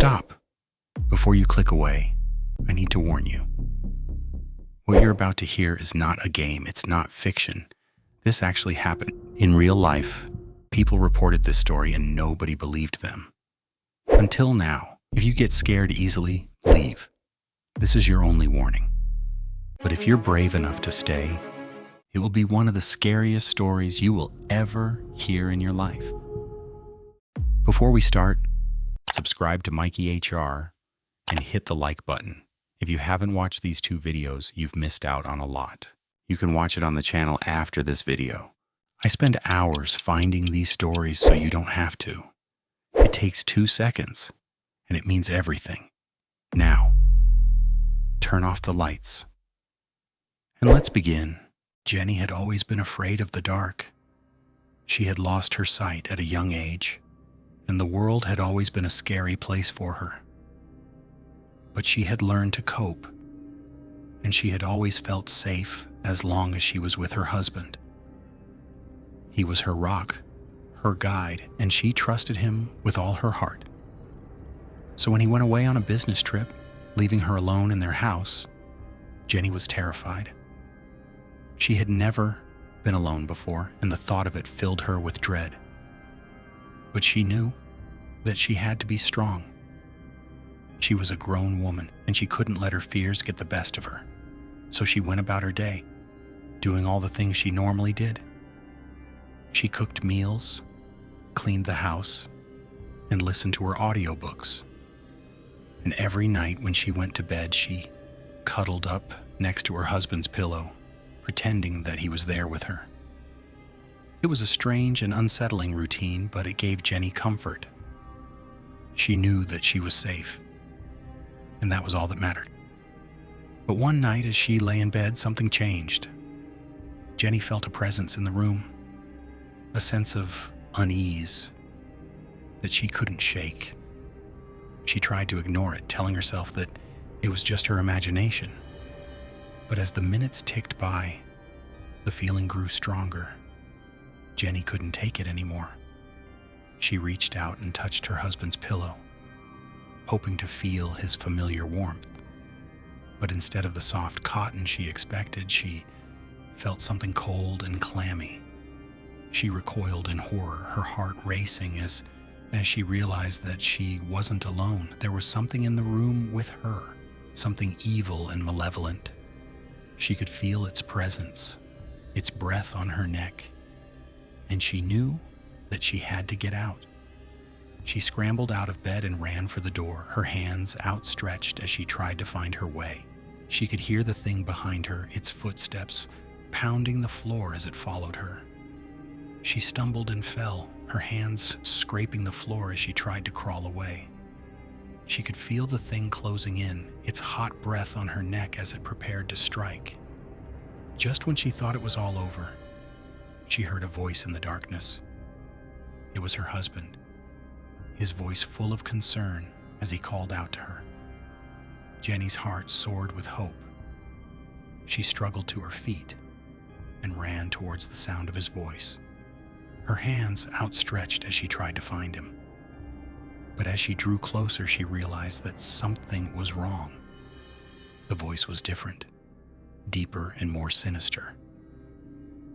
Stop! Before you click away, I need to warn you. What you're about to hear is not a game, it's not fiction. This actually happened. In real life, people reported this story and nobody believed them. Until now, if you get scared easily, leave. This is your only warning. But if you're brave enough to stay, it will be one of the scariest stories you will ever hear in your life. Before we start, subscribe to Mikey HR and hit the like button. If you haven't watched these 2 videos, you've missed out on a lot. You can watch it on the channel after this video. I spend hours finding these stories so you don't have to. It takes 2 seconds, and it means everything. Now, turn off the lights. And let's begin. Jenny had always been afraid of the dark. She had lost her sight at a young age, and the world had always been a scary place for her. But she had learned to cope, and she had always felt safe as long as she was with her husband. He was her rock, her guide, and she trusted him with all her heart. So when he went away on a business trip, leaving her alone in their house, Jenny was terrified. She had never been alone before, and the thought of it filled her with dread. But she knew that she had to be strong. She was a grown woman, and she couldn't let her fears get the best of her. So she went about her day, doing all the things she normally did. She cooked meals, cleaned the house, and listened to her audiobooks. And every night when she went to bed, she cuddled up next to her husband's pillow, pretending that he was there with her. It was a strange and unsettling routine, but it gave Jenny comfort. She knew that she was safe, and that was all that mattered. But one night as she lay in bed, something changed. Jenny felt a presence in the room, a sense of unease that she couldn't shake. She tried to ignore it, telling herself that it was just her imagination. But as the minutes ticked by, the feeling grew stronger. Jenny couldn't take it anymore. She reached out and touched her husband's pillow, hoping to feel his familiar warmth. But instead of the soft cotton she expected, she felt something cold and clammy. She recoiled in horror, her heart racing as she realized that she wasn't alone. There was something in the room with her, something evil and malevolent. She could feel its presence, its breath on her neck, and she knew that she had to get out. She scrambled out of bed and ran for the door, her hands outstretched as she tried to find her way. She could hear the thing behind her, its footsteps pounding the floor as it followed her. She stumbled and fell, her hands scraping the floor as she tried to crawl away. She could feel the thing closing in, its hot breath on her neck as it prepared to strike. Just when she thought it was all over, she heard a voice in the darkness. It was her husband, his voice full of concern as he called out to her. Jenny's heart soared with hope. She struggled to her feet and ran towards the sound of his voice, her hands outstretched as she tried to find him. But as she drew closer, she realized that something was wrong. The voice was different, deeper and more sinister.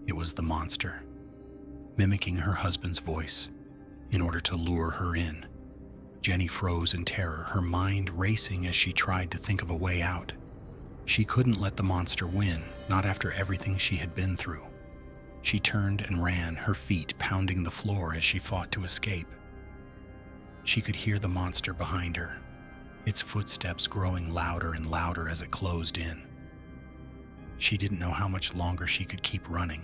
It was the monster, mimicking her husband's voice in order to lure her in. Jenny froze in terror, her mind racing as she tried to think of a way out. She couldn't let the monster win, not after everything she had been through. She turned and ran, her feet pounding the floor as she fought to escape. She could hear the monster behind her, its footsteps growing louder and louder as it closed in. She didn't know how much longer she could keep running,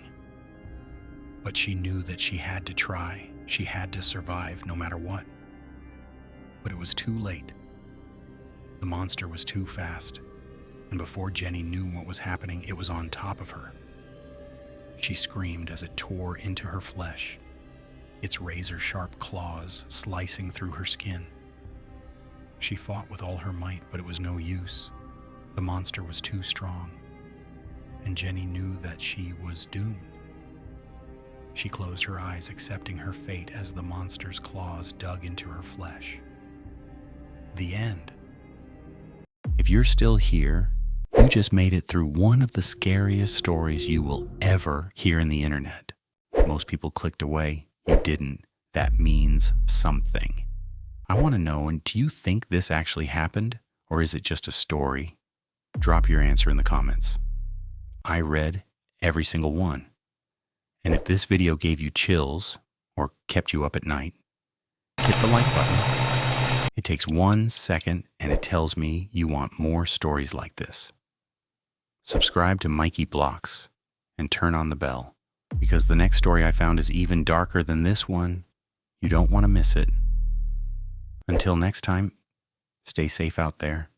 but she knew that she had to try. She had to survive no matter what. But it was too late. The monster was too fast, and before Jenny knew what was happening, it was on top of her. She screamed as it tore into her flesh, its razor-sharp claws slicing through her skin. She fought with all her might, but it was no use. The monster was too strong, and Jenny knew that she was doomed. She closed her eyes, accepting her fate as the monster's claws dug into her flesh. The end. If you're still here, you just made it through one of the scariest stories you will ever hear in the internet. Most people clicked away. You didn't. That means something. I want to know, and do you think this actually happened, or is it just a story? Drop your answer in the comments. I read every single one. And if this video gave you chills or kept you up at night, hit the like button. It takes 1 second and it tells me you want more stories like this. Subscribe to Mikey Blocks and turn on the bell, because the next story I found is even darker than this one. You don't want to miss it. Until next time, stay safe out there.